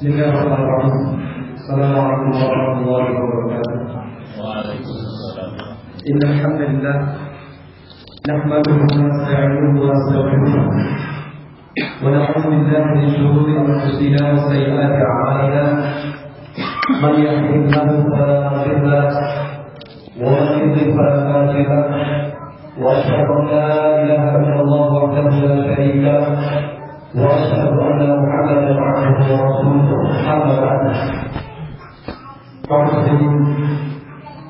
Bismillahirrahmanirrahim. Assalamualaikum warahmatullahi wabarakatuh. Waalaikumsalam. Innal hamdalillah nahmaduhu wa nasta'inuhu wa nastaghfiruh wa na'udzu billahi min shururi anfusina wa sayyi'ati a'malina. Man yahdihillahu fala mudilla lahu wa man yudlil fala hadiya lahu. Wa asyhadu an la ilaha illallah wahdahu la syarika lahu wa asyhadu anna Muhammadan 'abduhu wa rasuluh. Amma ba'd. Kaum muslimin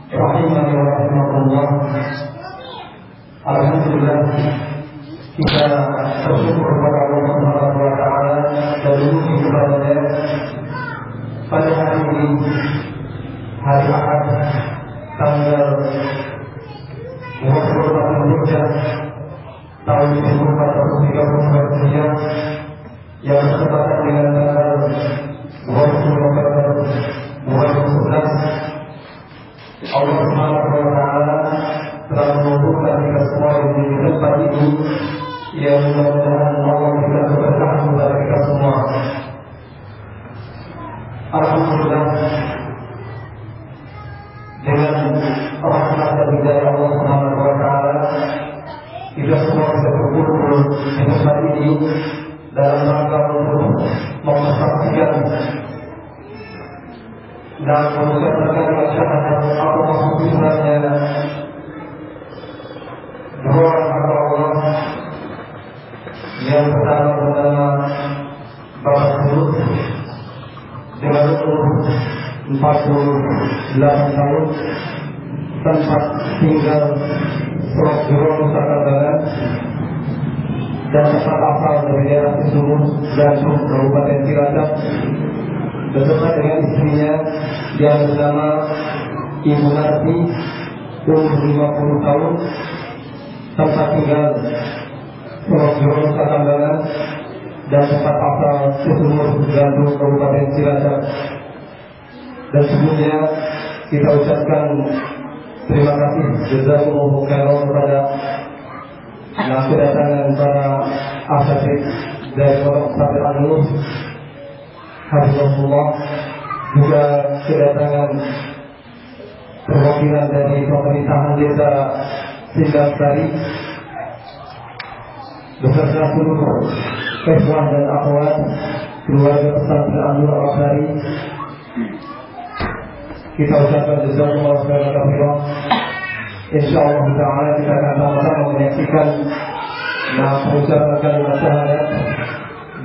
rahimani wa rahimakumullah. Alhamdulillah kita bersyukur kepada Allah Subhanahu wa taala dan memuji kepada-Nya pada hari ini, hari Ahad, tanggal 24 Zulhijjah tahun 1439 yang bertepatan dengan tanggal 20 November 2011. Allah Subhanahu wa taala telah mengumpulkan kita semua di tempat ini yang mudah-mudahan Allah memberikan keberkahan kepada kita semua. Alhamdulillah, dengan rahmat dan hidayah Allah Subhanahu wa taala kita semua bisa berkumpul di tempat ini dalam rangka untuk mempersaksikan dan mengucapkan kalimat syahadat atau maksud sebenarnya dua orang hamba Allah yang pertama bernama Bapak Sulut dengan umur 48 tahun, tempat tinggal Selok Jero, Nusa Kambangan, dan tempat asal dari daerah Cisumur, Bandung, Kabupaten Cilacap, beserta dengan istrinya yang bernama Ibu Narti, umur 50 tahun, tempat tinggal Selok Jero, Nusa Kambangan, dan tempat asal Cisumur, Bandung, Kabupaten Cilacap. Dan sebelumnya kita ucapkan terima kasih jazakumullahu khairan kepada kedatangan para asatidz dari Pondok Pesantren An-Nur, hafizahullah, juga kedatangan perwakilan dari pemerintahan desa Sindasari beserta seluruh ikhwan dan akhwat keluarga Pesantren An-Nur Al-Azhari. Kita ucapkan jazakumullahu khairan katsiran. Insyaallah taala kita akan sama-sama menyaksikan pengucapan kalimat syahadat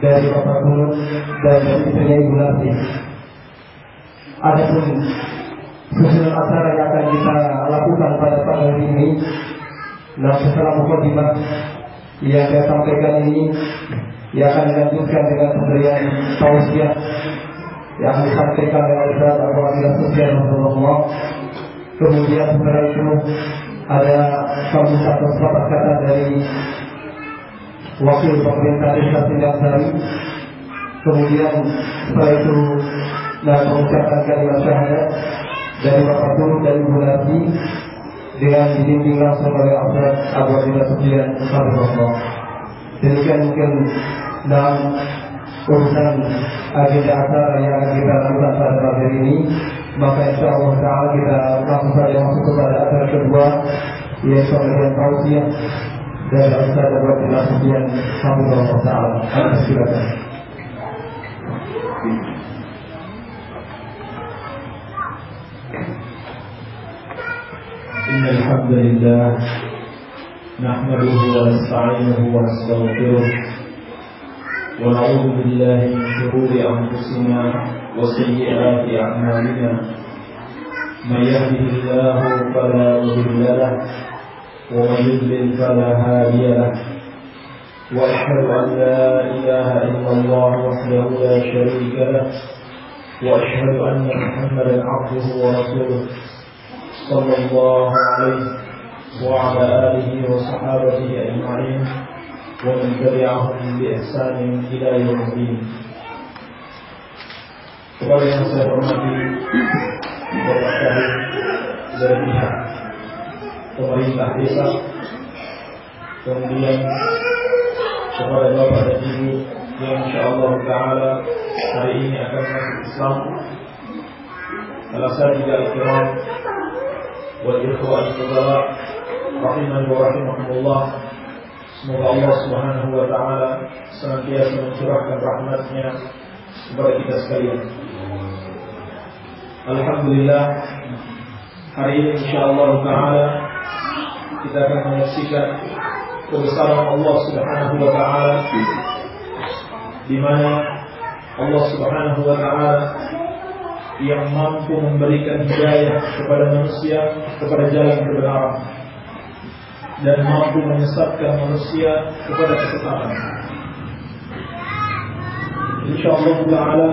dari Bapak Sulut dan istrinya Ibu Narti. Adapun susunan acara yang akan kita lakukan pada pagi hari ini, setelah mukadimah yang saya sampaikan ini, yang akan dilanjutkan dengan pemberian tausiah yang disampaikan oleh Ustaz Abu Abdillah Sufyan Rasulullah. Kemudian setelah itu ada satu sepatah kata dari wakil pemerintah desa Sindasari. Kemudian setelah itu mengucapkan kalimat syahadat dari Bapak Sulut dan Ibu Narti dengan dibimbing langsung oleh Ustaz Abu Abdillah Sufyan Rasulullah. Demikian mungkin dalam urusan agenda acara yang akan kita lakukan pada pagi hari ini. Maka insyaallah ta'ala kita langsung saja masuk kepada acara kedua, yaitu pemberian tausiah dari Ustaz Abu Abdillah Sufyan Hafizahullah ta'ala. Silakan. Innal hamdalillah nahmaduhu wa nasta'inuhu wa nastaghfiruh wa na'udzu billahi min shururi anfusina wa sayyi'ati a'malina. May yahdihillahu fala mudilla lahu wa may yudlil fala hadiya lahu. Wa asyhadu an la ilaha illallah wahdahu la syarika lahu wa asyhadu anna Muhammadan 'abduhu wa rasuluh sallallahu alaihi wa ala alihi wa sahabatihi ajma'in wa man tabi'ahum bi ihsanin ila yaumil. Kepada yang saya hormati Bapak Syahid dari pihak pemerintah desa, kemudian kepada Bapak dan Ibu yang insyaallah taala hari ini akan masuk Islam. Al-Asatidzah al-kiram wal ikhwan al-fudala rahimani wa rahimakumullah. Semoga Allah Subhanahu wa taala senantiasa mencurahkan rahmat-Nya kepada kita sekalian. Alhamdulillah, hari ini insyaallah taala kita akan menyaksikan kebesaran Allah Subhanahu wa taala, di mana Allah Subhanahu wa taala yang mampu memberikan hidayah kepada manusia kepada jalan kebenaran dan mampu menyesatkan manusia kepada kesesatan. Insyaallah taala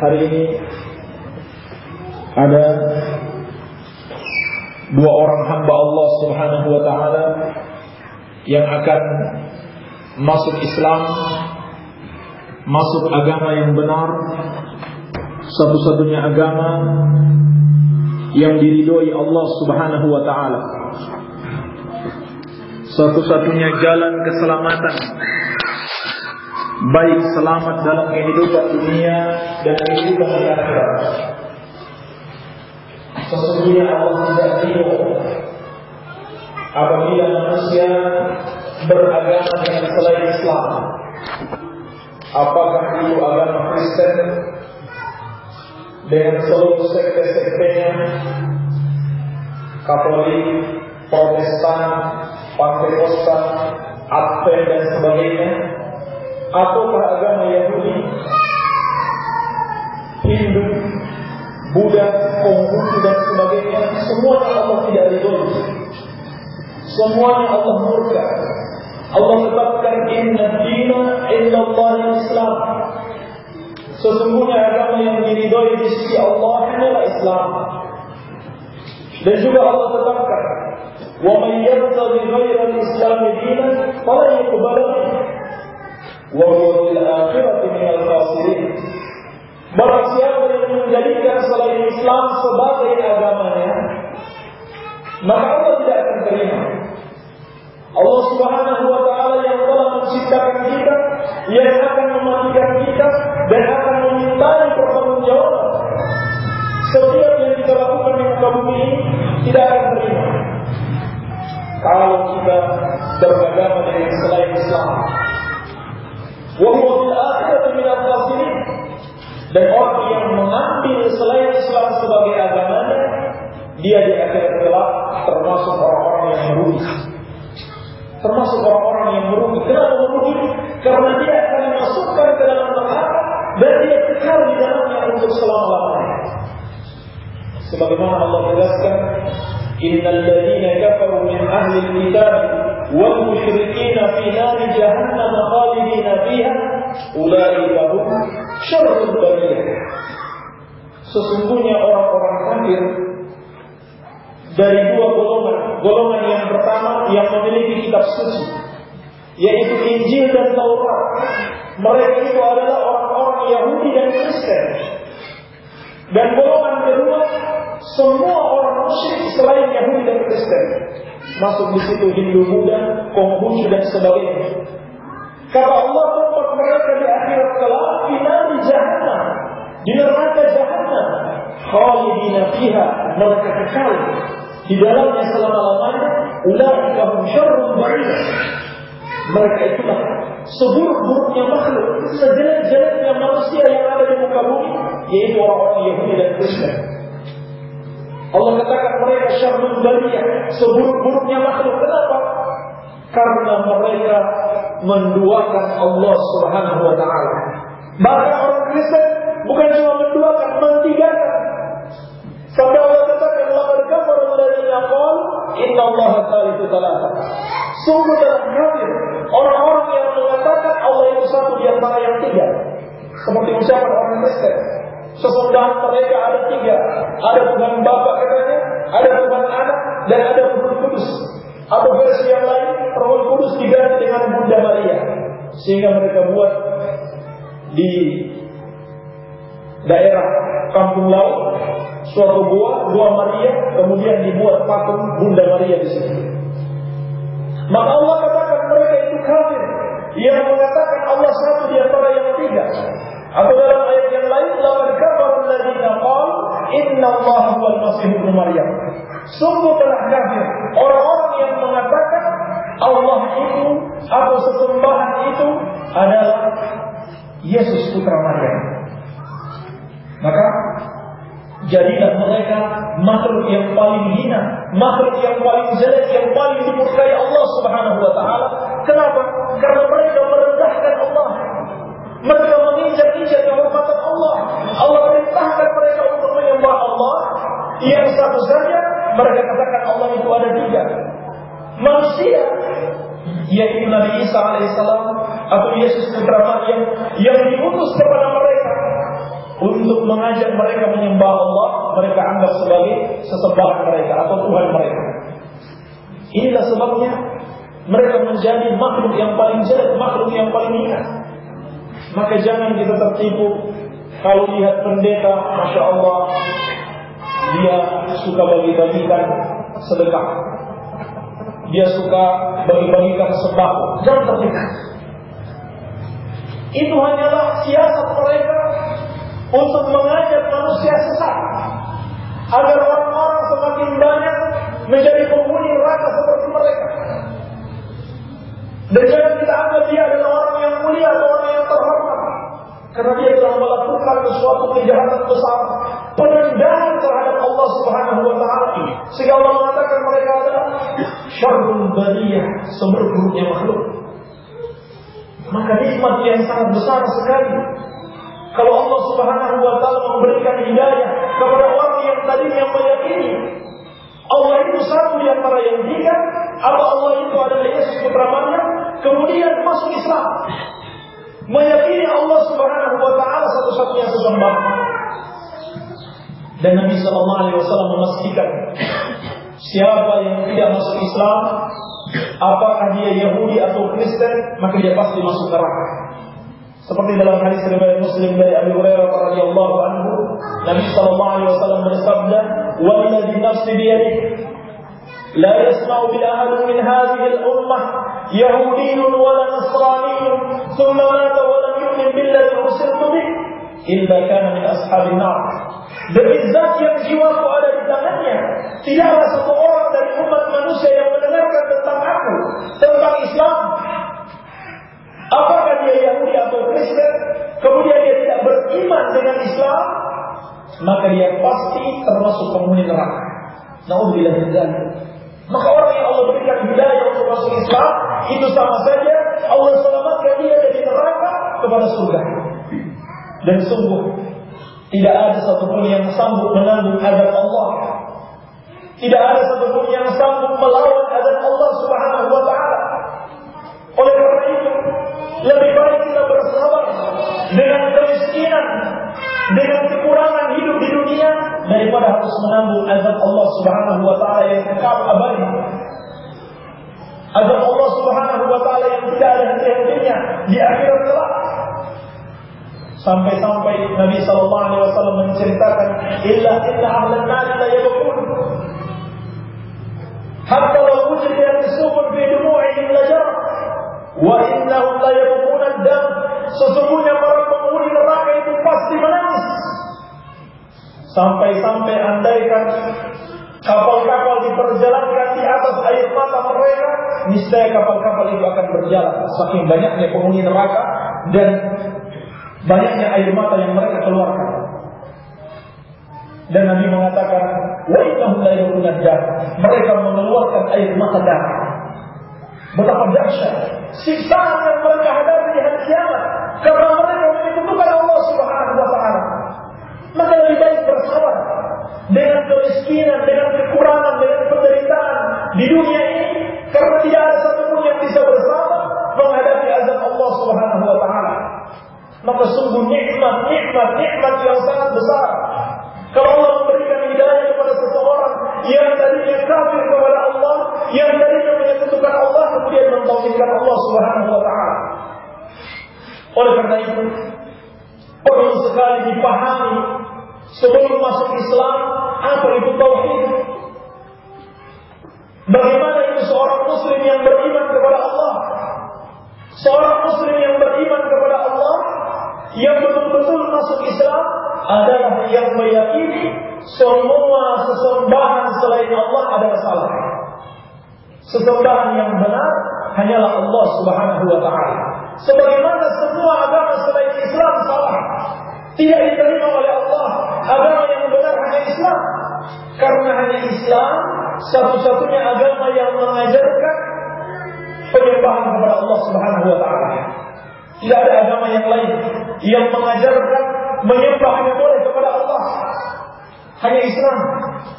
hari ini ada dua orang hamba Allah Subhanahu wa taala yang akan masuk Islam, masuk agama yang benar, satu-satunya agama yang diridhoi Allah Subhanahu wa taala, satu-satunya jalan keselamatan, baik selamat dalam kehidupan dunia dan kehidupan akhirat. Sesungguhnya Allah tidak ridho apabila manusia beragama dengan selain Islam, apakah itu agama Kristen dengan seluruh sekte-sektenya, Katolik, Protestan, Pentekosta, Advent dan sebagainya, ataukah agama Yahudi, Hindu, Buddha, Konghucu dan sebagainya, semuanya Allah tidak ridhoi. Semuanya Allah murka. Allah tetapkan inna dina indallahi Islam. Sesungguhnya agama yang diridhoi di sisi Allah adalah Islam. Dan juga Allah tetapkan wa may yabtaghi ghayra al-islam dinan fala yuqbal minhu wa huwa fil akhirati minal khasirin. Barang siapa yang menjadikan selain Islam sebagai agamanya, maka Allah tidak akan terima. Allah Subhanahu wa taala yang telah menciptakan kita, yang akan mematikan kita dan akan memintai pertanggungjawaban setiap yang kita lakukan di muka bumi ini, tidak akan terima kalau kita beragama dengan selain Islam. Wa huwa fil akhirati minal khasirin. Dan orang yang mengambil selain Islam sebagai agamanya, dia di akhirat kelak termasuk orang-orang yang merugi. Termasuk orang-orang yang merugi. Kenapa merugi? Karena dia akan dimasukkan ke dalam neraka dan dia kekal di dalamnya untuk selama-lamanya. Sebagaimana Allah tegaskan, innal ladzina kafaru min ahli al-kitab wal musyrikina fi nari jahannam khalidina fiha ulaika hum syarrul bariyah. Sesungguhnya orang-orang kafir dari dua golongan. Golongan yang pertama yang memiliki kitab suci, yaitu Injil dan Taurat. Mereka itu adalah orang-orang Yahudi dan Kristen. Dan golongan kedua, semua orang musyrik selain Yahudi dan Kristen. Masuk di situ Hindu, Buddha, Konghucu dan sebagainya. Kata Allah, tempat mereka di akhirat kelak fi nari jahannam, di neraka jahannam, khalidina fiha, mereka kekal di dalamnya selama-lamanya. Ulaika hum syarrul bariyah. Mereka itulah seburuk-buruknya makhluk, sejelek-jeleknya manusia yang ada di muka bumi, yaitu orang-orang Yahudi dan Kristen. Allah katakan mereka syarrul bariyah, seburuk-buruknya makhluk. Kenapa? Karena mereka menduakan Allah Subhanahu wa taala. Bahkan orang Kristen bukan cuma menduakan, mentigakan. Sampai Allah katakan laqad kafara alladziina qalu innallaha tsalitsu tsalatsa. Sungguh telah kafir orang-orang yang mengatakan Allah itu satu di antara yang tiga. Seperti ucapan orang Kristen. Sesungguhnya mereka ada tiga. Ada Tuhan Bapa katanya, ada Tuhan Anak, dan ada Roh Kudus. Atau versi yang lain, Roh Kudus diganti dengan Bunda Maria. Sehingga mereka buat di daerah Kampung Laut suatu gua Maria, kemudian dibuat patung Bunda Maria di situ. Maka Allah katakan mereka itu kafir yang mengatakan Allah satu di antara innallaha huwal masih ibnu Maryam. Sungguh telah kafir orang-orang yang mengatakan Allah itu atau sesembahan itu adalah Yesus putra Maryam. Maka jadilah mereka makhluk yang paling hina, makhluk yang paling jelek, yang paling dimurkai Allah Subhanahu wa taala. Kenapa? Karena mereka merendahkan Allah. Mereka menginjak-injak kehormatan Allah. Allah perintahkan mereka untuk menyembah Allah yang satu saja. Mereka katakan Allah itu ada tiga. Manusia, yaitu Nabi Isa alaihissalam atau Yesus putra Maryam, yang diutus kepada mereka untuk mengajak mereka menyembah Allah, mereka anggap sebagai sesembahan mereka atau Tuhan mereka. Inilah sebabnya mereka menjadi makhluk yang paling jelek, makhluk yang paling hina. Maka jangan kita tertipu kalau lihat pendeta, Masya Allah, dia suka bagi-bagikan sedekah, dia suka bagi-bagikan sembako. Jangan tertipu. Itu hanyalah siasat mereka untuk mengajak manusia sesat, agar orang-orang semakin banyak menjadi penghuni neraka seperti mereka. Dan jangan kita anggap dia adalah orang yang mulia atau orang yang terhormat, karena dia telah melakukan suatu kejahatan besar, perendahan terhadap Allah Subhanahu wa taala. Sehingga Allah mengatakan mereka adalah syarrul bariyah, seburuk-buruknya makhluk. Maka nikmat yang sangat besar sekali kalau Allah Subhanahu wa taala memberikan hidayah kepada orang yang tadinya meyakini Allah itu satu di antara yang tiga, atau Allah itu adalah Yesus putra Maryam, kemudian masuk Islam, meyakini Allah Subhanahu wa taala satu-satunya sesembah. Dan Nabi sallallahu alaihi wasallam memastikan siapa yang tidak masuk Islam, apakah dia Yahudi atau Kristen, maka dia pasti masuk neraka. Seperti dalam hadis riwayat Muslim dari Abu Hurairah radhiyallahu anhu, Nabi sallallahu alaihi wasallam bersabda, "Walladzi nafsi biyadihi la yasma'u bil ahadin min hadhihi al-ummah yahudiyyun wa la nasraniyyun thumma mata wa lam yu'min billadzi ursiltu bihi illa kana min ashabin nar." Demi zat yang jiwaku ada di tangannya, tidaklah satu orang dari umat manusia yang mendengarkan tentang aku, tentang Islam, apakah dia Yahudi atau Kristen, kemudian dia tidak beriman dengan Islam, maka dia pasti termasuk penghuni neraka. Na'udzubillah min dzalik. Maka orang yang Allah berikan hidayah untuk masuk Islam, itu sama saja Allah selamatkan dia dari neraka kepada surga. Dan sungguh tidak ada satupun yang sanggup menanggung azab Allah. Tidak ada satupun yang sanggup melawan azab Allah Subhanahu wa taala. Oleh karena itu, lebih baik kita bersabar dengan kemiskinan, dengan kekurangan hidup di dunia, daripada harus menanggung azab Allah Subhanahu wa taala yang kekal abadi. Azab Allah Subhanahu wa taala yang tidak ada henti-hentinya di akhirat kelak. Sampai-sampai Nabi sallallahu alaihi wasallam menceritakan, "Illa inna ahlan nar la yabqun hatta law wujidat as-sufur fi dumu'ihim lajar wa innahum la yabqun ad-dam." Sesungguhnya para penghuni neraka itu pasti menangis. Sampai-sampai andaikan kapal-kapal diperjalankan di atas air mata mereka, niscaya kapal-kapal itu akan berjalan. Saking banyaknya penghuni neraka dan banyaknya air mata yang mereka keluarkan. Dan Nabi mengatakan, wa innahum la yabqun ad-dam. Mereka mengeluarkan air mata darah. Betapa dahsyat siksaan yang mereka hadapi di hari kiamat karena mereka menyekutukan Allah Subhanahu wa taala. Maka lebih baik bersabar dengan kemiskinan, dengan kekurangan, dengan penderitaan di dunia ini, karena tidak ada satupun yang bisa bersabar menghadapi azab Allah Subhanahu wa taala. Maka sungguh nikmat yang sangat besar kalau Allah memberikan hidayah kepada seseorang yang tadinya kafir kepada Allah, yang tadinya menyekutukan Allah, kemudian mentauhidkan Allah Subhanahu wa taala. Oleh karena itu, perlu sekali dipahami sebelum masuk Islam apa itu tauhid. Bagaimana itu seorang muslim yang beriman kepada Allah, seorang muslim yang beriman kepada Allah, yang betul-betul masuk Islam adalah yang meyakini semua sesembahan selain Allah adalah salah. Sesembahan yang benar hanyalah Allah Subhanahu wa ta'ala. Sebagaimana semua agama selain Islam salah, tidak diterima oleh Allah. Agama yang benar hanya Islam, karena hanya Islam satu-satunya agama yang mengajarkan penyembahan kepada Allah Subhanahu wa ta'ala. Tidak ada agama yang lain yang mengajarkan menyembah hanya boleh kepada Allah. Hanya Islam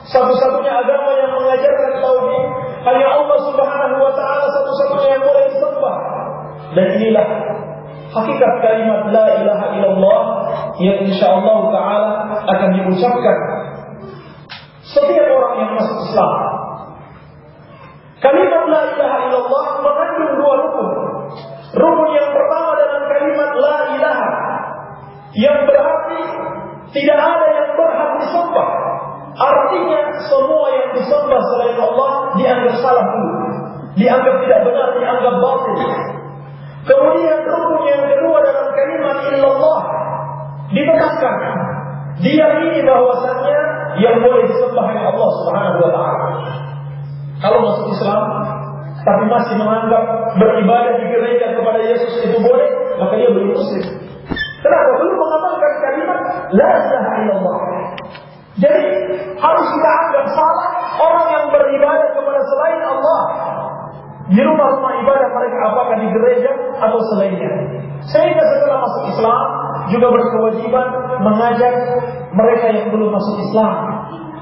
satu-satunya agama yang mengajarkan tauhid. Hanya Allah Subhanahu wa ta'ala satu-satunya yang boleh disembah. Dan inilah hakikat kalimat la ilaha illallah yang insyaallah ta'ala akan diucapkan setiap orang yang masuk Islam. Kalimat la ilaha illallah mengandung dua rukun. Rukun yang pertama dalam kalimat la ilaha, yang berarti tidak ada yang berhak disembah. Artinya semua yang disembah selain Allah dianggap salah dulu, dianggap tidak benar, dianggap batil. Kemudian rukun yang kedua dalam kalimat illallah ditekankan, diyakini bahwasannya yang boleh disembah hanya Allah Subhanahu wa ta'ala. Kalau masuk Islam tapi masih menganggap beribadah di gereja kepada Yesus itu boleh, maka dia belum muslim. Kenapa? Belum mengamalkan kalimat la ilaha illallah. Jadi harus kita anggap salah orang yang beribadah kepada selain Allah di rumah-rumah ibadah mereka, apakah di gereja atau selainnya. Sehingga setelah masuk Islam juga berkewajiban mengajak mereka yang belum masuk Islam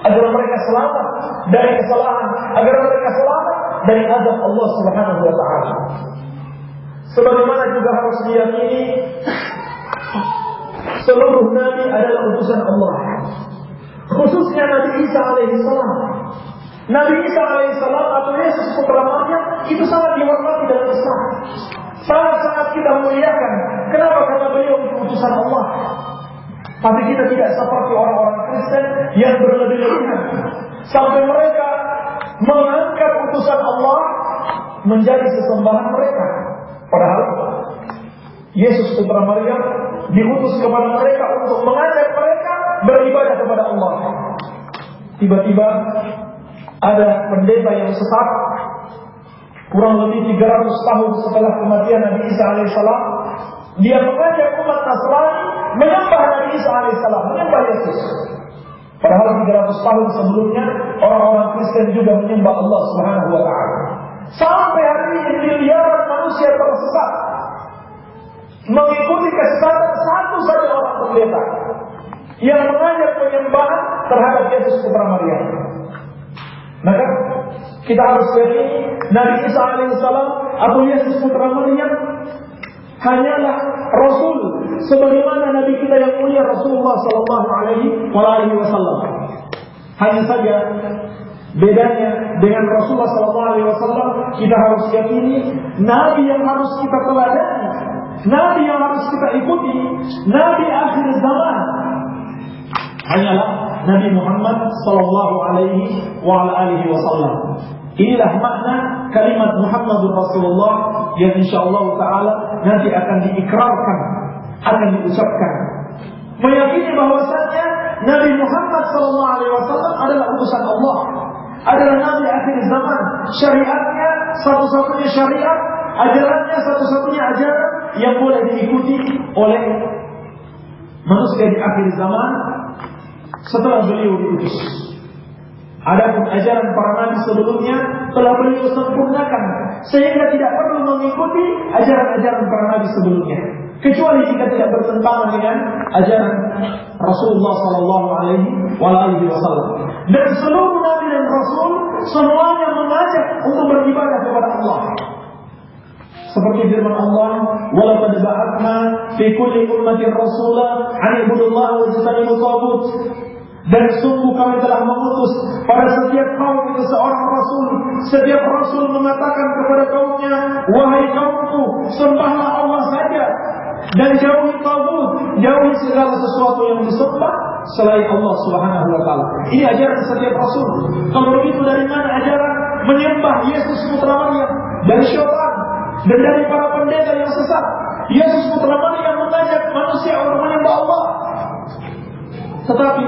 agar mereka selamat dari kesalahan, agar mereka selamat dari azab Allah Subhanahu wa ta'ala. Sebagaimana juga harus diyakini seluruh nabi adalah utusan Allah, khususnya Nabi Isa alaihissalam. Nabi Isa alaihissalam atau Yesus putra Maryam itu sangat dihormati dalam Islam, sangat-sangat kita muliakan. Kenapa? Karena beliau itu utusan Allah. Tapi kita tidak seperti orang-orang Kristen yang berlebih-lebihan sampai mereka mengangkat utusan Allah menjadi sesembahan mereka. Padahal Yesus putra Maryam diutus kepada mereka untuk mengajak mereka beribadah kepada Allah. Tiba-tiba ada pendeta yang sesat, kurang lebih 300 tahun setelah kematian Nabi Isa alaihissalam, dia mengajak umat Nasrani menyembah Nabi Isa alaihissalam, menyembah Yesus. Padahal 300 tahun sebelumnya orang-orang Kristen juga menyembah Allah Subhanahu wa ta'ala. Sampai hari ini miliaran manusia tersesat mengikuti kesesatan satu saja orang pendeta yang mengajak penyembahan terhadap Yesus putra Maryam. Maka kita harus yakini Nabi Isa alaihissalam atau Yesus putra Maryam hanyalah Rasul, sebagaimana Nabi kita yang mulia Rasulullah Sallallahu Alaihi Wasallam. Hanya saja bedanya dengan Rasulullah Sallallahu Alaihi Wasallam, kita harus yakini Nabi yang harus kita teladani, Nabi yang harus kita ikuti, Nabi akhir zaman hanyalah Nabi Muhammad Sallallahu Alaihi Wasallam. Inilah makna kalimat Muhammadur Rasulullah yang insyaallah ta'ala nanti akan diikrarkan, akan diucapkan, meyakini bahwasanya Nabi Muhammad SAW adalah utusan Allah, adalah Nabi akhir zaman, syariatnya satu-satunya syariat, ajarannya satu-satunya ajaran yang boleh diikuti oleh manusia di akhir zaman setelah beliau diutus. Adapun ajaran para nabi sebelumnya telah beliau sempurnakan, sehingga tidak perlu mengikuti ajaran-ajaran para nabi sebelumnya, kecuali jika tidak bertentangan dengan ajaran Rasulullah Sallallahu Alaihi Wasallam. Dan seluruh nabi dan rasul semuanya mengajak untuk beribadah kepada Allah. Seperti firman Allah, "Walaqad ba'athna fi kulli ummatin rasula an ibudullaha wa ijtanibut taghut." Dan sungguh kami telah mengutus pada setiap kaum itu seorang rasul. Setiap rasul mengatakan kepada kaumnya, "Wahai kaumku, sembahlah Allah saja dan jauhi taghut, jauhi segala sesuatu yang disembah selain Allah Subhanahu wa taala." Ini ajaran setiap rasul. Kalau begitu, dari mana ajaran menyembah Yesus putra Maryam? Dari syaitan dan dari para pendeta yang sesat. Yesus putra Maryam mengajak manusia untuk menyembah Allah. Tetapi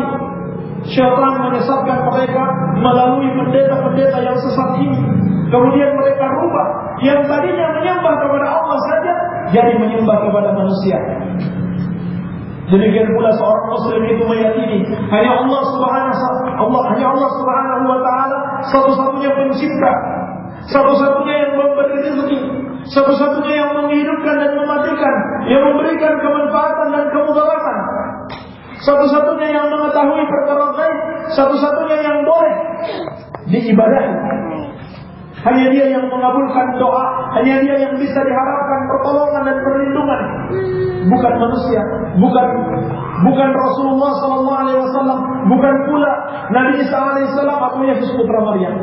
Syaitan menyesatkan mereka melalui pendeta-pendeta yang sesat ini. Kemudian mereka rubah yang tadinya menyembah kepada Allah saja jadi menyembah kepada manusia. Demikian pula seorang muslim itu meyakini hanya Allah Subhanahu wa taala satu-satunya pencipta, satu-satunya yang memberi rezeki, satu-satunya yang menghidupkan dan mematikan, yang memberikan kemanfaatan dan kemudaratan, satu-satunya yang mengetahui perkara gaib, satu-satunya yang boleh diibadahi. Hanya Dia yang mengabulkan doa, hanya Dia yang bisa diharapkan pertolongan dan perlindungan. Bukan manusia, bukan Rasulullah SAW, bukan pula Nabi Isa AS atau Yesus putra Maryam.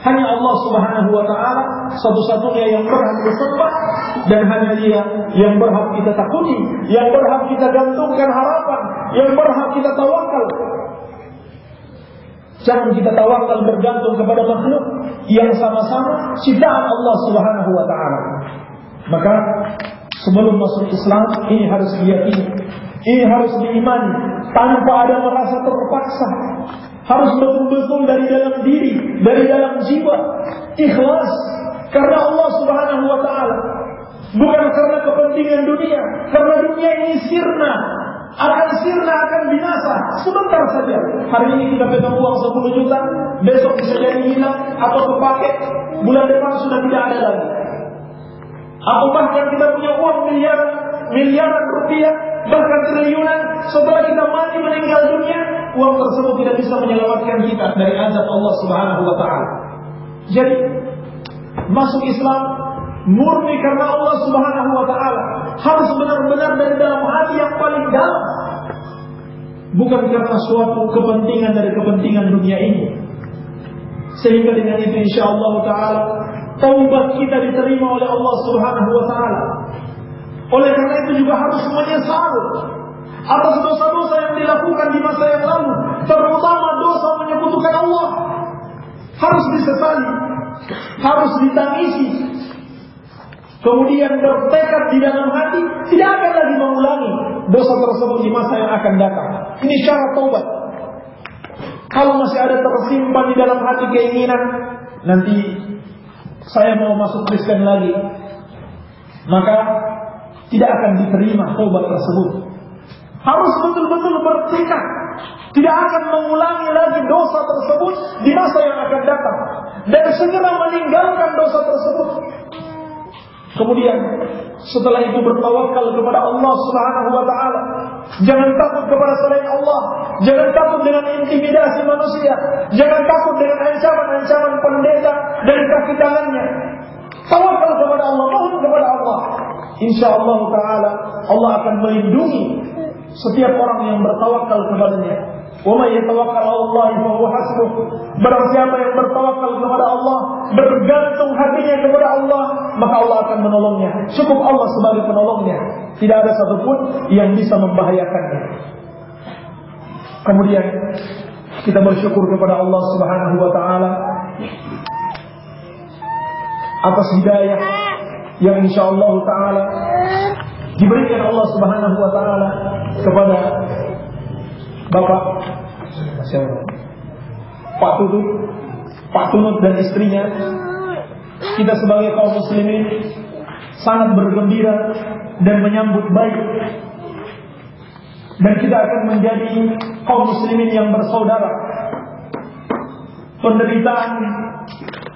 Hanya Allah Subhanahu wa taala satu-satunya yang berhak disembah, dan hanya Dia yang berhak kita takuti, yang berhak kita gantungkan harapan, yang berhak kita tawakal. Jangan kita tawakal bergantung kepada makhluk yang sama-sama ciptaan Allah Subhanahu wa taala. Maka sebelum masuk Islam ini harus diyakini, ini harus diimani tanpa ada merasa terpaksa. Harus betul-betul dari dalam diri, dari dalam jiwa, ikhlas karena Allah Subhanahu wa taala. Bukan karena kepentingan dunia, karena dunia ini sirna, akan binasa sebentar saja. Hari ini kita pegang uang 10 juta, besok bisa jadi hilang atau kepake, bulan depan sudah tidak ada lagi. Atau bahkan kita punya uang miliaran rupiah, bahkan triliunan, setelah kita mati meninggal dunia, uang tersebut tidak bisa menyelamatkan kita dari azab Allah Subhanahu wa taala. Jadi masuk Islam murni karena Allah Subhanahu wa taala, harus benar-benar dari dalam hati yang paling dalam, bukan karena suatu kepentingan dari kepentingan dunia ini. Sehingga dengan itu insyaallah taala taubat kita diterima oleh Allah Subhanahu wa taala. Oleh karena itu juga harus menyesal atas dosa-dosa yang dilakukan di masa yang lalu, terutama dosa menyekutukan Allah. Harus disesali, harus ditangisi. Kemudian bertekad di dalam hati tidak akan lagi mengulangi dosa tersebut di masa yang akan datang. Ini syarat taubat. Kalau masih ada tersimpan di dalam hati keinginan, nanti saya mau masuk Kristen lagi, maka tidak akan diterima taubat tersebut. Harus betul-betul bertekad, tidak akan mengulangi lagi dosa tersebut di masa yang akan datang, dan segera meninggalkan dosa tersebut. Kemudian setelah itu bertawakal kepada Allah Subhanahu wa taala. Jangan takut kepada selain Allah, jangan takut dengan intimidasi manusia, jangan takut dengan ancaman-ancaman pendeta dan kaki tangannya. Tawakal kepada Allah, mohon kepada Allah. Insyaallah taala Allah akan melindungi setiap orang yang bertawakal kepadanya. Wa may yatawakkal 'ala Allah fa huwa hasbuh. Barang siapa yang bertawakal kepada Allah, bergantung hatinya kepada Allah, maka Allah akan menolongnya. Cukup Allah sebagai penolongnya. Tidak ada satupun yang bisa membahayakannya. Kemudian kita bersyukur kepada Allah Subhanahu wa taala atas hidayah yang insyaallah taala diberikan Allah Subhanahu wa taala kepada Bapak Pak Tunut dan istrinya. Kita sebagai kaum muslimin sangat bergembira dan menyambut baik, dan kita akan menjadi kaum muslimin yang bersaudara. Penderitaan,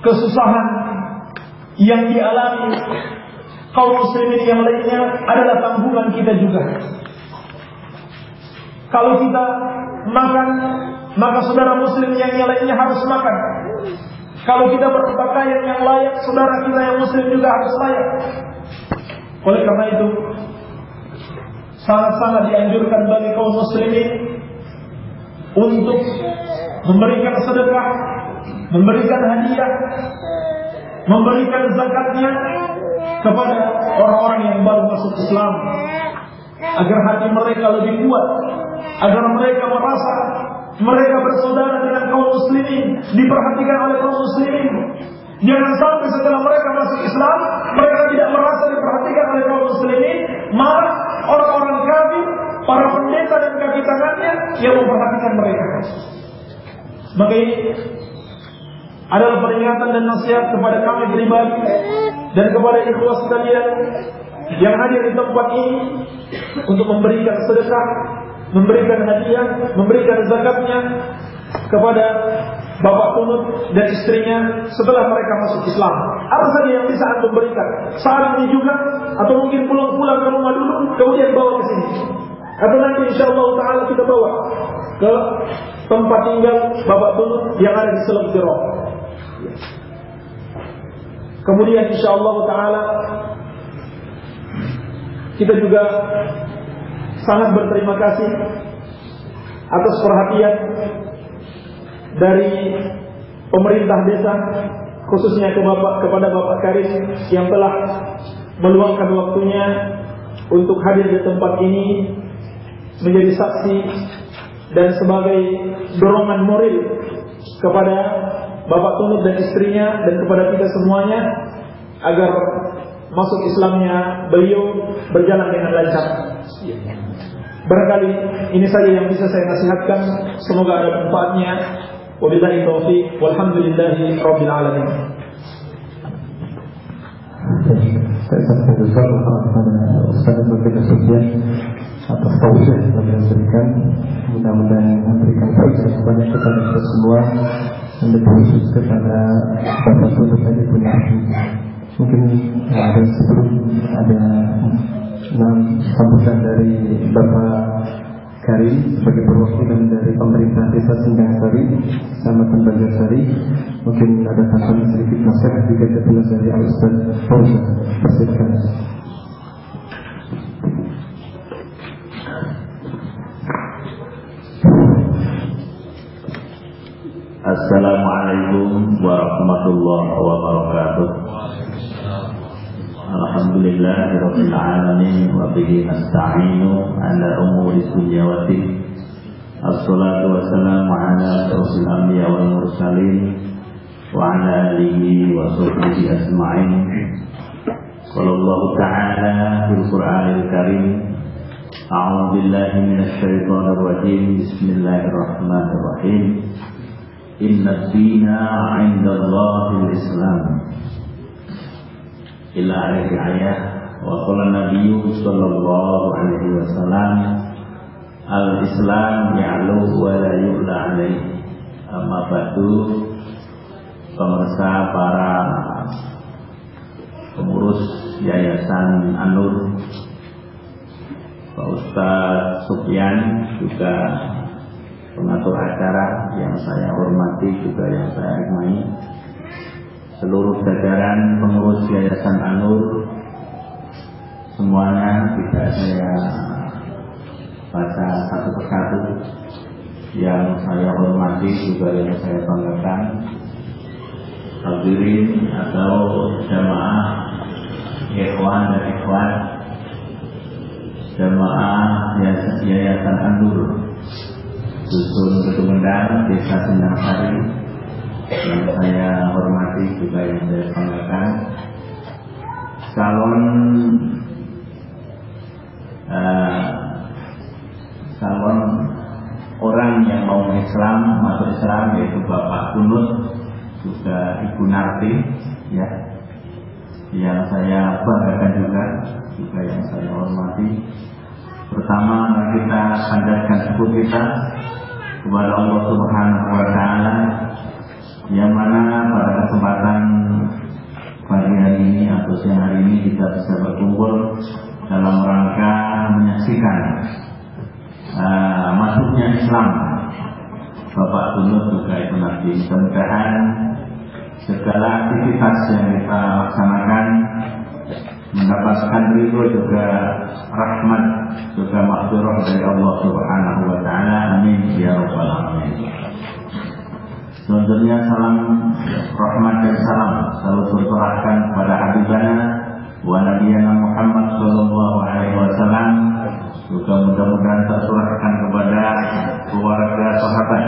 kesusahan yang dialami kaum muslimin yang lainnya adalah tanggungan kita juga. Kalau kita makan, maka saudara muslim yang lainnya harus makan. Kalau kita berpakaian yang layak, saudara kita yang muslim juga harus layak. Oleh karena itu, sangat-sangat dianjurkan bagi kaum muslimin untuk memberikan sedekah, memberikan hadiah, memberikan zakatnya kepada orang-orang yang baru masuk Islam, agar hati mereka lebih kuat, agar mereka merasa mereka bersaudara dengan kaum muslimin, diperhatikan oleh kaum muslimin. Jangan sampai setelah mereka masuk Islam, mereka tidak merasa diperhatikan oleh kaum muslimin, malah orang-orang kafir, para pendeta dan kaki tangannya yang memperhatikan Maka ini adalah peringatan dan nasihat kepada kami pribadi dan kepada ikhwah sekalian yang hadir di tempat ini untuk memberikan sedekah, memberikan hadiah, memberikan zakatnya kepada bapak tunut dan istrinya setelah mereka masuk Islam. Apa saja yang bisa Anda berikan saat ini juga, atau mungkin pulang ke rumah dulu kemudian bawa ke sini, atau nanti insyaallah taala kita bawa ke tempat tinggal bapak tunut yang ada di Selebiro. Kemudian insyaallah taala kita juga sangat berterima kasih atas perhatian dari pemerintah desa, khususnya kepada Bapak Karis yang telah meluangkan waktunya untuk hadir di tempat ini menjadi saksi dan sebagai dorongan moral kepada Bapak Tunut dan istrinya dan kepada kita semuanya agar masuk Islamnya beliau berjalan dengan lancar. Barangkali ini saja yang bisa saya nasihatkan, semoga ada manfaatnya. Wabillahi taufiq, walhamdulillahi rabbil alamin. Saya sampaikan kepada Ustaz Bapak Sufyan atas tausiah yang beliau berikan, mudah-mudahan memberikan faedah kepada kita semua dan lebih khusus kepada Bapak Tunut tadi punya. Mungkin ada sebelum ada sambutan dari Bapak Karim sebagai perwakilan dari pemerintah desa Sindang Sari sama Tembaga Sari. Mungkin ada tambahan sedikit nasihat jika jelas dari Al-Ustaz Fauzan. Persilakan. Assalamualaikum warahmatullahi wabarakatuh. Alhamdulillahirabbil alamin wa bihi nasta'inu ala umuri dunya wa din. Assalatu wassalamu ala asyrofil anbiya wal mursalin wa ala alihi wa sahbihi ajma'in. Qala Allah ta'ala fil Qur'anil Karim, a'udzu billahi minasy syaithanir rajim. Bismillahirrahmanirrahim. Inna ad-dina 'indallahil Islam. Ila akhir ayat. Wa qala Nabi sallallahu alaihi wasallam, al-Islam ya'lu wa la yu'la alaihi. Amma ba'du, pemirsa, para pengurus Yayasan An-Nur, Pak Ustaz Sufyan, juga pengatur acara yang saya hormati juga yang saya hormati, seluruh jajaran pengurus Yayasan An-Nur, semuanya tidak saya baca satu persatu. Yang saya hormati juga yang saya banggakan, hadirin atau jamaah ikhwan dan ikhwat jamaah Yayasan An-Nur Dusun Kedungendang, Desa Sindang Sari, yang saya hormati juga yang saya banggakan, calon orang yang mau Islam, masuk Islam, yaitu Bapak Tunut, juga Ibu Narti, ya, yang saya banggakan juga yang saya hormati. Pertama, kita sandarkan syukur kita kepada Allah Subhanahu wa Ta'ala, yang mana pada kesempatan pagi hari ini atau siang hari ini kita bisa berkumpul dalam rangka menyaksikan masuknya Islam Bapak Tunut juga Ibu Narti. Mudah-mudahan segala aktivitas yang kita laksanakan mendapatkan ridho juga rahmat juga maghfirah dari Allah Subhanahu wa Ta'ala. Amin ya rabbal alamin. Selanjutnya salam rahmat dan salam selalu tercurahkan kepada habibana wa nabiyana Muhammad sallallahu alaihi wasallam, juga mudah-mudahan tercurahkan kepada keluarga sahabat,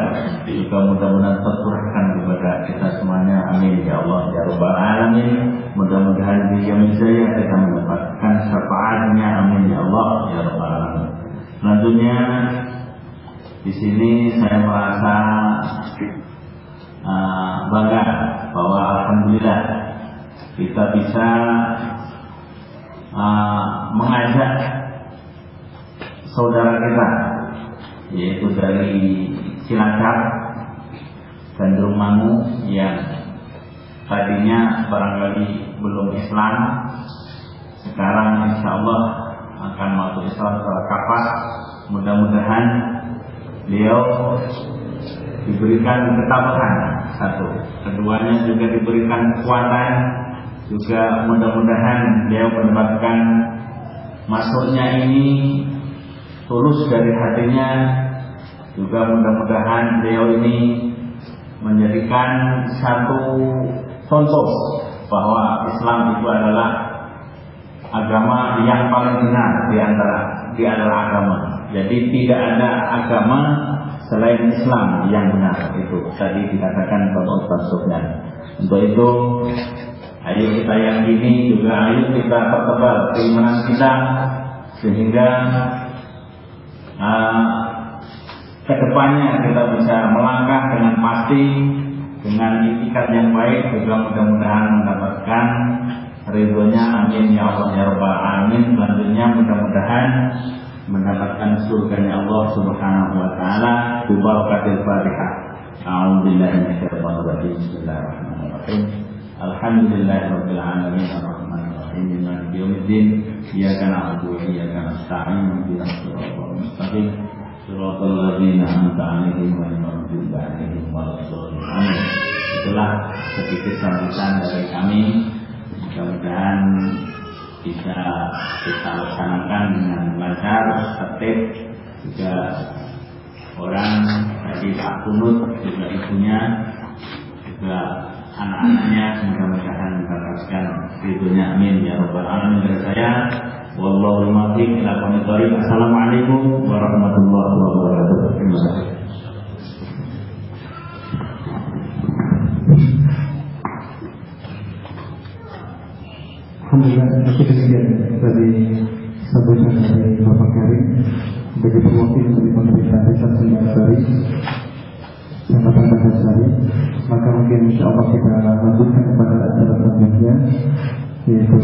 juga mudah-mudahan tercurahkan kepada kita semuanya. Amin ya Allah ya rabbal alamin. Mudah-mudahan di yaumil jaya kita mendapatkan syafaatnya. Amin ya Allah ya rabbal alamin. Selanjutnya di sini saya merasa bangga bahwa alhamdulillah kita bisa mengajak saudara kita, yaitu dari Cilacap dan Drumangu yang tadinya barangkali belum Islam, sekarang insya Allah akan masuk Islam secara kafah. Mudah-mudahan beliau diberikan ketabahan, satu, keduanya juga diberikan kekuatan, juga mudah-mudahan beliau mendapatkan masuknya ini tulus dari hatinya, juga mudah-mudahan beliau ini menjadikan satu contoh bahwa Islam itu adalah agama yang paling benar di antara agama. Jadi tidak ada agama selain Islam yang benar, itu tadi dikatakan oleh Ustaz Sufyan. Untuk itu, ayo kita yakini, juga ayo kita pertebal keimanan kita sehingga kedepannya kita bisa melangkah dengan pasti, dengan itikat yang baik, juga mudah-mudahan mendapatkan ridhonya. Amin ya Allah ya Rabbal alamin. Selanjutnya mudah-mudahan mendapatkan surganya Allah Subhanahu wa taala bi barakatil Fatihah. A'udzubillahi minasyaitonir rajim. Bismillahirrahmanirrahim. Alhamdulillahirabbil alamin arrahmanir rahim maliki yaumiddin. Iyyaka na'budu wa iyyaka nasta'in ihdinas siratal mustaqim siratal ladzina an'amta 'alaihim ghairil maghdubi 'alaihim waladdallin. Amin. Itulah sedikit sambutan dari kami. Mudah-mudahan bisa kita laksanakan dengan lancar, tertib. Juga orang tadi Pak Kunut, juga ibunya, juga anak-anaknya, mudah-mudahan mendapatkan ridhonya. Amin ya Rabbal alamin. Dari saya, wallahu muwaffiq ila aqwamit thoriq. Assalamualaikum warahmatullahi wabarakatuh. Terima kasih. Alhamdulillah, cukup demikian dari sambutan dari Bapak Karim sebagai perwakilan dari pemerintah Desa Singgasari, Kecamatan Bagasari. Maka mungkin insya Allah kita lanjutkan kepada acara selanjutnya, yaitu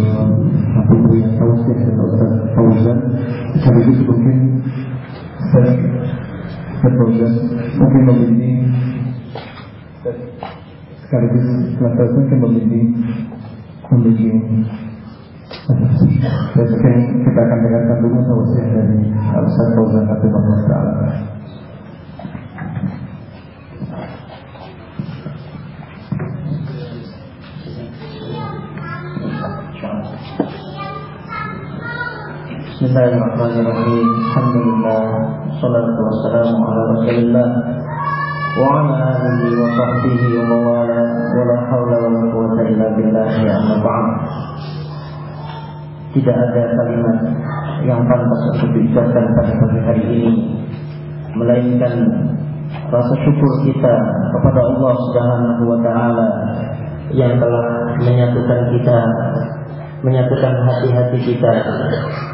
Habib Buya Tausiah dan Ustaz Fauzan. Sekaligus mungkin Ustaz Fauzan mungkin membimbing, sekaligus Ustaz mungkin membimbing. Dan mungkin kita akan dengarkan dulu tausiah dari Ustaz Fauzan hafizahullah ta'ala. Bismillahirrahmanirrahim. Alhamdulillah, salatu wassalamu ala Rasulillah wa ala alihi wa sahbihi wa mawala, wa la hawla wa la quwwata illa billah. Amma ba'd. Tidak ada kalimat yang pantas untuk diucapkan pada pagi hari ini melainkan rasa syukur kita kepada Allah Subhanahu wa taala yang telah menyatukan kita, menyatukan hati-hati kita,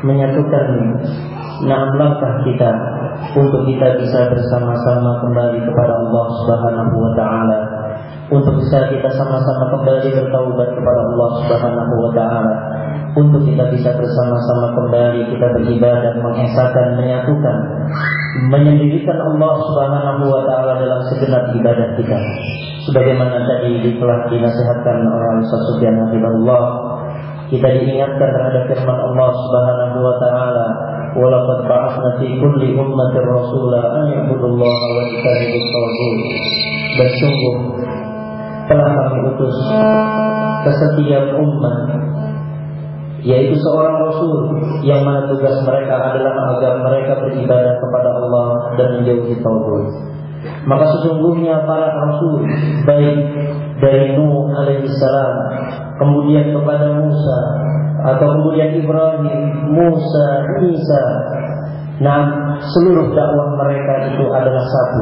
menyatukan langkah kita untuk kita bisa bersama-sama kembali kepada Allah Subhanahu wa taala, untuk bisa kita sama-sama kembali bertaubat kepada Allah Subhanahu wa taala, untuk kita bisa bersama-sama kembali kita beribadah, mengesahkan, menyatukan, menyendirikan Allah Subhanahu wa taala dalam segenap ibadah kita. Sebagaimana tadi telah dinasihatkan oleh Ustaz Sufyan hafizahullah, kita diingatkan terhadap firman Allah Subhanahu wa taala, "Wa laqad ba'atsna fi kulli ummatin rasula an ya'budullaha wa yajtanibut taghut." Dan sungguh telah kami utus ke setiap umat, yaitu seorang Rasul yang mana tugas mereka adalah agar mereka beribadah kepada Allah dan menjauhi taghut. Maka sesungguhnya para Rasul, baik dari Nuh alaihissalam, kemudian kepada Musa, atau kemudian Ibrahim, Musa, Isa, seluruh dakwah mereka itu adalah satu.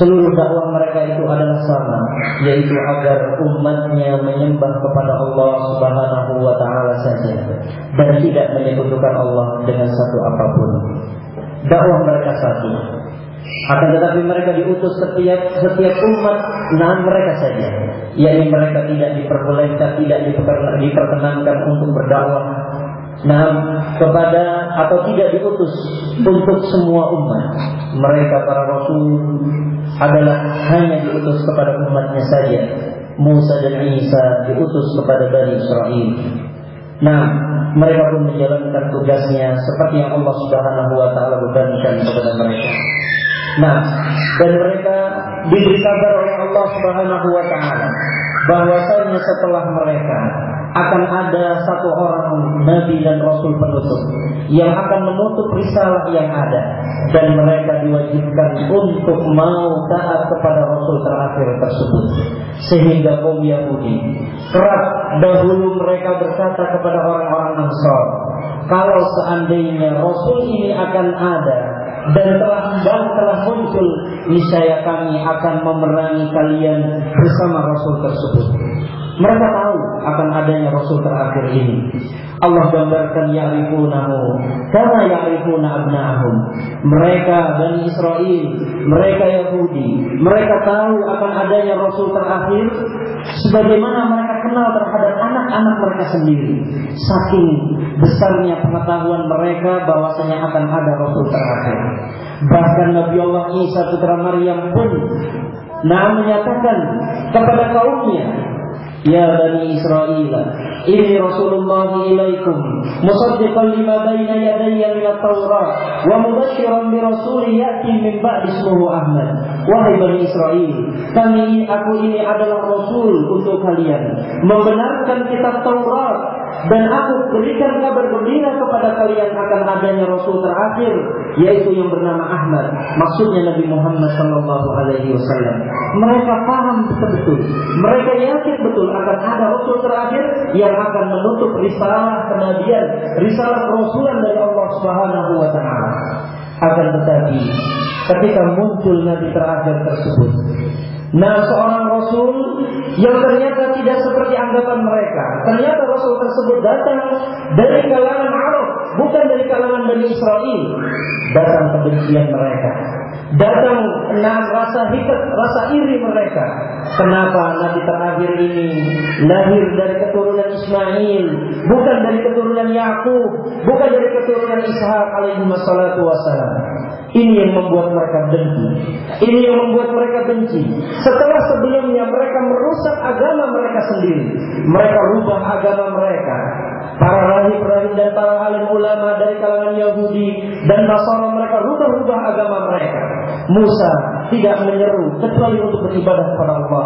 Seluruh dakwah mereka itu adalah sama, yaitu agar umatnya menyembah kepada Allah Subhanahu wa taala saja dan tidak menyekutukan Allah dengan satu apapun. Dakwah mereka satu. Akan tetapi mereka diutus setiap umat mereka saja, yakni mereka tidak diperbolehkan, tidak diperkenankan untuk berdakwah kepada atau tidak diutus untuk semua umat. Mereka para rasul adalah hanya diutus kepada umatnya saja. Musa dan Isa diutus kepada Bani Israel. Mereka pun menjalankan tugasnya seperti yang Allah Subhanahu wa taala bebankan kepada mereka. Dan mereka diberi kabar oleh Allah Subhanahu wa taala bahwasanya setelah mereka akan ada satu orang nabi dan rasul penutup yang akan menutup risalah yang ada, dan mereka diwajibkan untuk mau taat kepada rasul terakhir tersebut. Sehingga kaum Yahudi kerap dahulu mereka berkata kepada orang-orang Ansar, kalau seandainya rasul ini akan ada dan telah muncul, niscaya kami akan memerangi kalian bersama rasul tersebut. Mereka tahu akan adanya rasul terakhir ini. Allah gambarkan ya'rifunahu kama ya'rifuna abna'ahum. Mereka Bani Israel, mereka Yahudi, mereka tahu akan adanya rasul terakhir sebagaimana mereka kenal terhadap anak-anak mereka sendiri. Saking besarnya pengetahuan mereka bahwasanya akan ada rasul terakhir. Bahkan Nabi Allah Isa putra Maryam pun menyatakan kepada kaumnya, ya Bani Israel, ini Rasulullah ilaikum musaddiqan lima baina yadayya min at-Taurat wa mubasysyiran bi rasulin ya'ti min ba'di ismuhu Ahmad. Wahai Bani Israel, aku ini adalah rasul untuk kalian, membenarkan kitab Taurat, dan aku berikan kabar gembira kepada kalian akan adanya rasul terakhir, yaitu yang bernama Ahmad. Maksudnya Nabi Muhammad sallallahu alaihi wasallam. Mereka paham betul, mereka yakin betul akan ada rasul terakhir yang akan menutup risalah kenabian, risalah kerasulan dari Allah Subhanahu wa taala. Akan tetapi ketika muncul nabi terakhir tersebut, seorang rasul yang ternyata tidak seperti anggapan mereka. Ternyata rasul tersebut datang dari kalangan Arab, bukan dari kalangan Bani Israel. Datang kebencian mereka, datang rasa hikat, rasa iri mereka. Kenapa nabi terakhir ini lahir dari keturunan Ismail, bukan dari keturunan Yakub, bukan dari keturunan Ishak alaihi wassalatu wassalam. Ini yang membuat mereka dengki, ini yang membuat mereka benci. Setelah sebelumnya mereka merusak agama mereka sendiri, mereka rubah agama mereka. Para rahib-rahib dan para alim ulama dari kalangan Yahudi dan Nasara, mereka rubah agama mereka. Musa tidak menyeru kecuali untuk beribadah kepada Allah.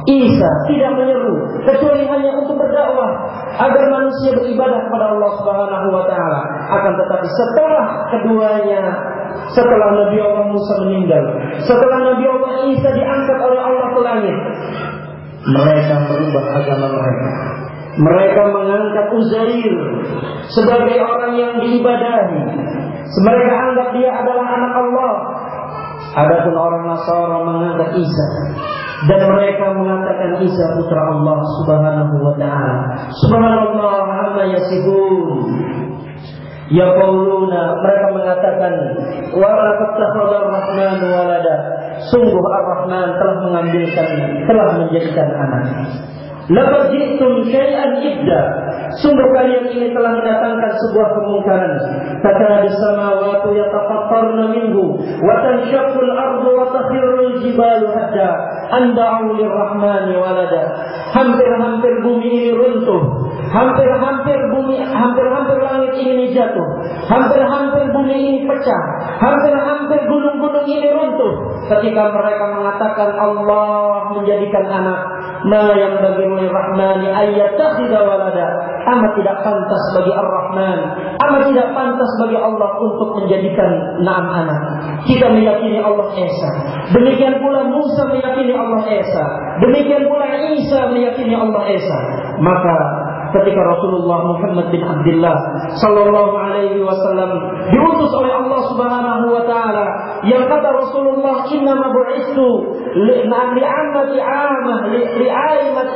Isa tidak menyeru kecuali hanya untuk berdakwah agar manusia beribadah kepada Allah Subhanahu wa taala. Akan tetapi setelah keduanya, setelah Nabi Allah Musa meninggal, setelah Nabi Allah Isa diangkat oleh Allah ke langit, mereka merubah agama mereka. Mereka mengangkat Uzair sebagai orang yang diibadahi. Mereka anggap dia adalah anak Allah. Adapun orang Nasara mengangkat Isa, dan mereka mengatakan Isa putra Allah Subhanahu wa taala. Subhanallah amma yasifun. Yaquluna, mereka mengatakan wa laqad takhadha ar-rahman walada. Sungguh Ar-Rahman telah menjadikan anak. Laqad ji'tum syai'an idda. Sungguh kalian ini telah mendatangkan sebuah kemungkaran. Takadu samawati yatafattarna minhu wa tanshaqqu al-ardu wa takhirru al-jibalu hadda an da'u lir-rahmani walada. Hampir-hampir bumi ini runtuh, hampir-hampir langit ini jatuh, hampir-hampir bumi ini pecah, hampir-hampir gunung-gunung ini runtuh ketika mereka mengatakan Allah menjadikan anak. Ma yang bagi Rahmani ayyattakhidha walada. Amat tidak pantas bagi Ar-Rahman, amat tidak pantas bagi Allah untuk menjadikan anak. Kita meyakini Allah Esa, demikian pula Musa meyakini Allah Esa, demikian pula Isa meyakini Allah Esa. Maka ketika Rasulullah Muhammad bin Abdullah sallallahu alaihi wasallam diutus oleh Allah Subhanahu wa taala, yang kata Rasulullah, innama bu'istu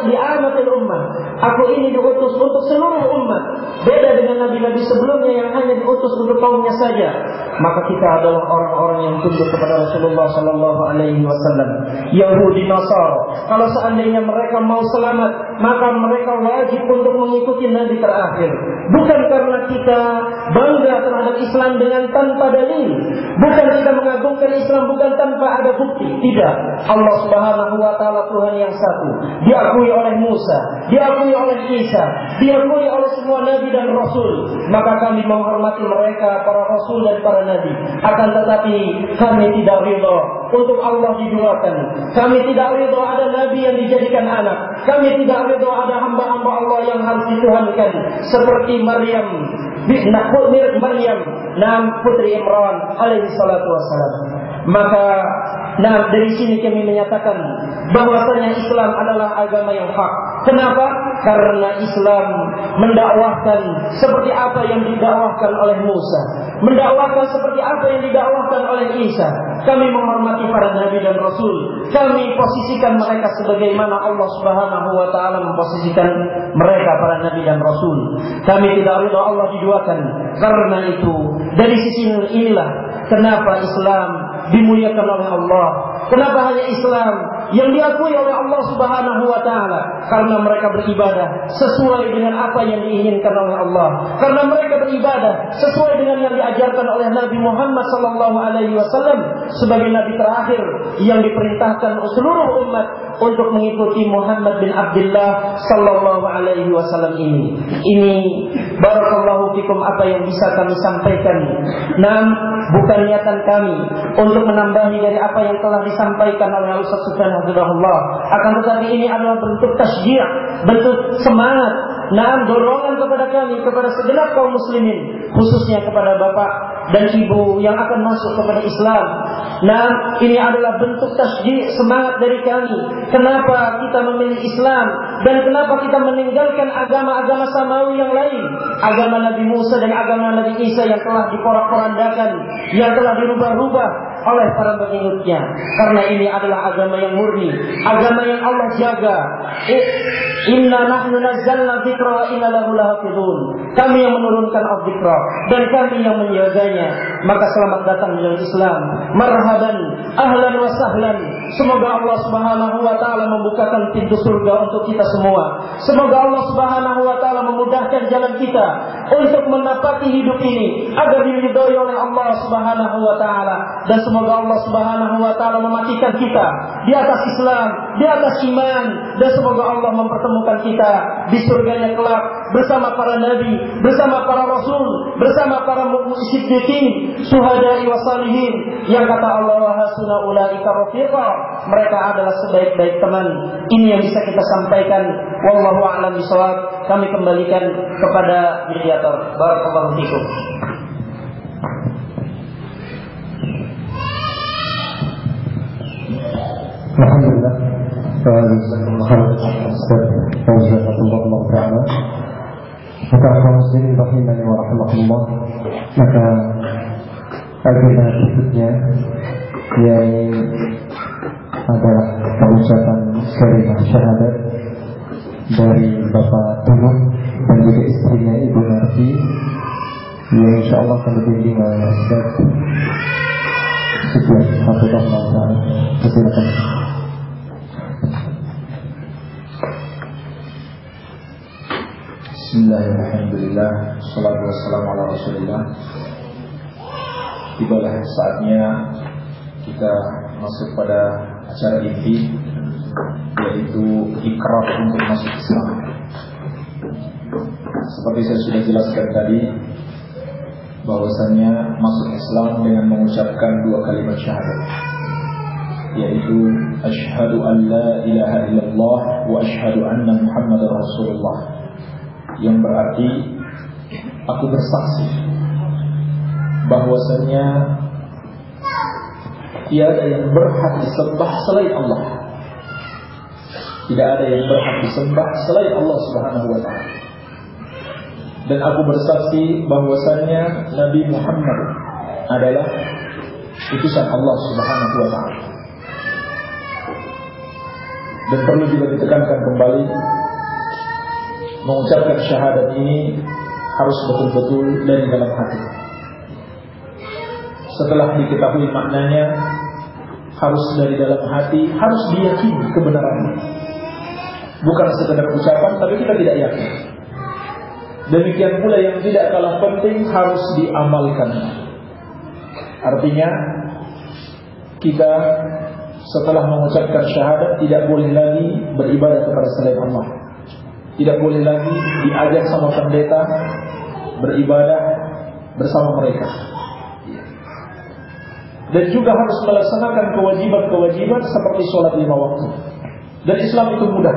li'amatil ummah. Aku ini diutus untuk seluruh umat. Beda dengan nabi-nabi sebelumnya yang hanya diutus untuk kaumnya saja. maka kita adalah orang-orang yang tunduk kepada Rasulullah sallallahu alaihi wasallam. Yahudi, Nasara, kalau seandainya mereka mau selamat, maka mereka wajib untuk mengikuti nabi terakhir. Bukan karena kita bangga terhadap Islam dengan tanpa dalil, bukan kita mengagungkan Islam bukan tanpa ada bukti. Tidak. Allah Subhanahu wa taala Tuhan yang satu, diakui oleh Musa, diakui oleh Isa, diakui oleh semua nabi dan rasul. Maka kami menghormati mereka, para rasul dan para nabi. Akan tetapi kami tidak ridha untuk Allah diduakan. Kami tidak ridha ada nabi yang dijadikan anak. Kami tidak ridha ada hamba-hamba Allah yang harus dituhankan, seperti Maryam, putri Imran alaihi salatu wassalam. Maka dari sini kami menyatakan bahwasanya Islam adalah agama yang hak. Kenapa? Karena Islam mendakwahkan seperti apa yang didakwahkan oleh Musa, mendakwahkan seperti apa yang didakwahkan oleh Isa. Kami menghormati para nabi dan rasul. Kami posisikan mereka sebagaimana Allah Subhanahu wa taala memposisikan mereka para nabi dan rasul. Kami tidak ridha Allah diduakan. Karena itu, dari sisi inilah kenapa Islam dimuliakan oleh Allah. Kenapa hanya Islam yang diakui oleh Allah Subhanahu wa taala? Karena mereka beribadah sesuai dengan apa yang diinginkan oleh Allah. Karena mereka beribadah sesuai dengan yang diajarkan oleh Nabi Muhammad sallallahu alaihi wasallam sebagai nabi terakhir yang diperintahkan seluruh umat untuk mengikuti Muhammad bin Abdullah sallallahu alaihi wasallam ini. Ini barakallahu fikum apa yang bisa kami sampaikan. Bukan niatan kami untuk menambahi dari apa yang telah disampaikan oleh Ustaz Sufyan hafizahullah. Akan tetapi ini adalah bentuk tasjih, bentuk semangat, dorongan kepada kami, kepada segenap kaum muslimin, khususnya kepada bapak dan ibu yang akan masuk kepada Islam. Ini adalah bentuk tasjih, semangat dari kami. Kenapa kita memilih Islam dan kenapa kita meninggalkan agama-agama samawi yang lain, agama Nabi Musa dan agama Nabi Isa yang telah diporak-porandakan, yang telah dirubah-rubah oleh para pengikutnya. Karena ini adalah agama yang murni, agama yang Allah jaga. Inna nahnu nazzalna dzikra wa inna lahu lahafizun. Kami yang menurunkan az-dzikra dan kami yang menjaganya. Maka selamat datang dalam Islam. Marhaban, ahlan wa sahlan. Semoga Allah Subhanahu wa taala membukakan pintu surga untuk kita semua. Semoga Allah Subhanahu wa taala memudahkan jalan kita untuk menapaki hidup ini agar diridhai oleh Allah Subhanahu wa taala, dan semoga Allah Subhanahu wa taala mematikan kita di atas Islam, di atas iman, dan semoga Allah mempertemukan kita di surganya kelak bersama para nabi, bersama para rasul, bersama para siddiqin, syuhada'i wa salihin, yang kata Allah wa hasuna ulaika rafiqa, mereka adalah sebaik-baik teman. Ini yang bisa kita sampaikan. Wallahu a'lam bishawab. Kami kembalikan kepada mediator. Barakallahu fikum. Alhamdulillah. Jazakumullah ta'ala. Maka kaum muslimin rahimani wa rahimakumullah. Maka agenda berikutnya yang adalah pengucapan kalimah syahadat dari Bapak Tunuk dan juga istrinya Ibu Narti, yang insyaallah akan dibimbing oleh Ustaz Sufyan hafizahullah ta'ala. Silakan. Bismillahirrahmanirrahim. Wassalatu wassalamu ala Rasulillah. Tibalah saatnya kita masuk pada acara inti, yaitu ikrar untuk masuk Islam. Seperti saya sudah jelaskan tadi, bahwasannya masuk Islam dengan mengucapkan dua kalimat syahadat, yaitu asyhadu an la ilaha illallah wa asyhadu anna Muhammadar Rasulullah, yang berarti aku bersaksi bahwasannya tiada yang berhak disembah selain Allah. Tidak ada yang berhak disembah selain Allah Subhanahu wa ta'ala. Dan aku bersaksi bahwasannya Nabi Muhammad adalah utusan Allah Subhanahu wa ta'ala. Dan perlu juga ditekankan kembali, mengucapkan syahadat ini harus betul-betul dari dalam hati. setelah diketahui maknanya harus dari dalam hati, harus diyakini kebenarannya. Bukan sekedar ucapan tapi kita tidak yakin. Demikian pula yang tidak kalah penting harus diamalkan. Artinya kita setelah mengucapkan syahadat tidak boleh lagi beribadah kepada selain Allah. Tidak boleh lagi diajak sama pendeta beribadah bersama mereka. Dan juga harus melaksanakan kewajiban-kewajiban seperti sholat 5 waktu. Dan Islam itu mudah.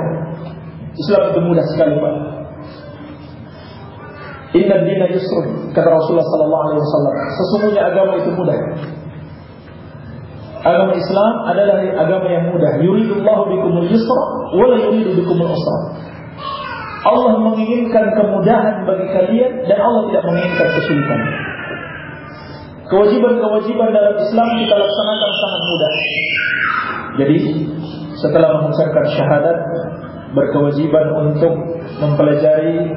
Islam itu mudah sekali, Pak. Inna dina yusrun, kata Rasulullah sallallahu alaihi wasallam. Sesungguhnya agama itu mudah. Agama Islam adalah agama yang mudah. Yuridullahu bikumul yusra wa la yuridu bikumul usra. Allah menginginkan kemudahan bagi kalian dan Allah tidak menginginkan kesulitan. Kewajiban-kewajiban dalam Islam kita laksanakan sangat mudah. Jadi setelah mengucapkan syahadat, berkewajiban untuk mempelajari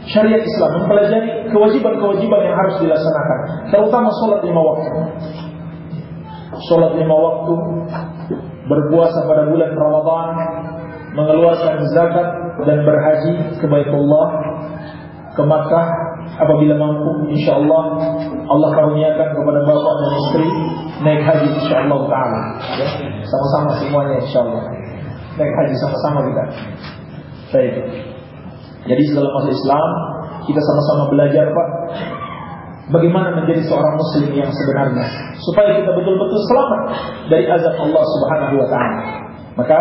syariat Islam, mempelajari kewajiban-kewajiban yang harus dilaksanakan, terutama sholat 5 waktu. Sholat 5 waktu, berpuasa pada bulan Ramadan, mengeluarkan zakat dan berhaji ke Baitullah, ke Makkah apabila mampu. InsyaAllah Allah karuniakan kepada bapak dan istri naik haji insyaAllah ta'ala, ya. Sama-sama semuanya insyaAllah naik haji sama-sama kita. Baik. Jadi setelah masuk Islam kita sama-sama belajar, Pak, bagaimana menjadi seorang muslim yang sebenarnya, supaya kita betul-betul selamat dari azab Allah Subhanahu wa ta'ala. Maka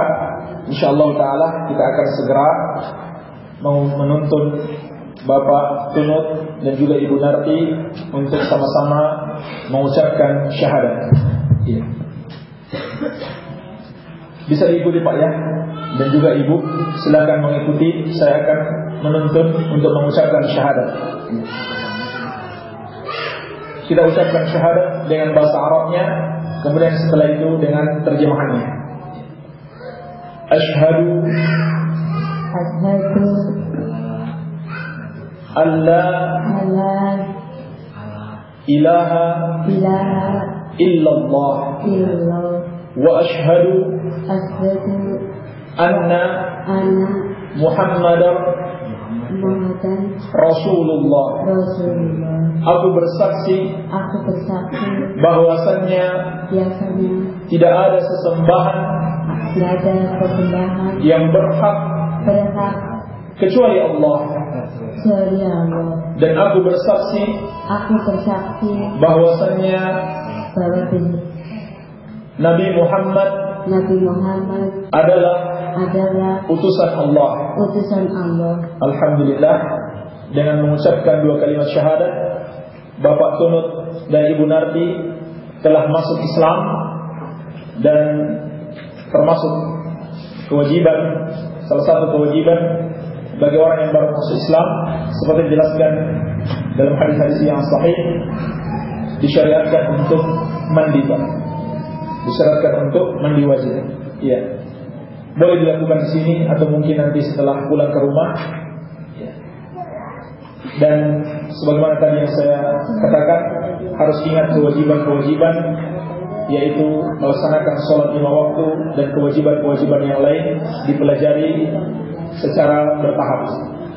insyaallah ta'ala kita akan segera mau menuntun Bapak Tunut dan juga Ibu Narti untuk sama-sama mengucapkan syahadat. Ya. Bisa diikuti, Pak, ya. Dan juga Ibu silakan mengikuti. Saya akan menuntun untuk mengucapkan syahadat. Kita ucapkan syahadat dengan bahasa Arabnya, kemudian setelah itu dengan terjemahannya. Asyhadu alla ilaha illallah wa asyhadu anna Muhammadar Rasulullah. Aku bersaksi bahwasannya tidak ada sesembahan yang berhak kecuali Allah. Dan aku bersaksi bahwasannya Nabi Muhammad adalah utusan Allah. Alhamdulillah, dengan mengucapkan 2 kalimat syahadat, Bapak Tunut dan Ibu Narti telah masuk Islam. Dan termasuk kewajiban, salah satu kewajiban bagi orang yang baru masuk Islam, seperti dijelaskan dalam hadis-hadis yang sahih, disyariatkan untuk mandi, Pak. Disyaratkan untuk mandi wajib. Iya. Boleh dilakukan di sini atau mungkin nanti setelah pulang ke rumah. Ya. Dan sebagaimana tadi yang saya katakan, harus ingat kewajiban-kewajiban, yaitu melaksanakan sholat 5 waktu dan kewajiban-kewajiban yang lain dipelajari secara bertahap.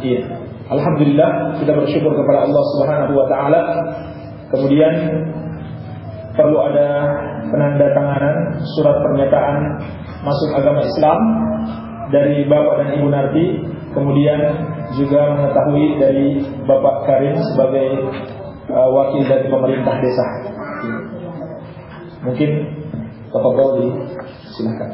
Iya. Alhamdulillah, kita bersyukur kepada Allah Subhanahu wa ta'ala. Kemudian perlu ada penandatanganan surat pernyataan masuk agama Islam dari Bapak dan Ibu Narti. Kemudian juga mengetahui dari Bapak Karim sebagai wakil dari pemerintah desa. Mungkin Bapak Bauli, silakan.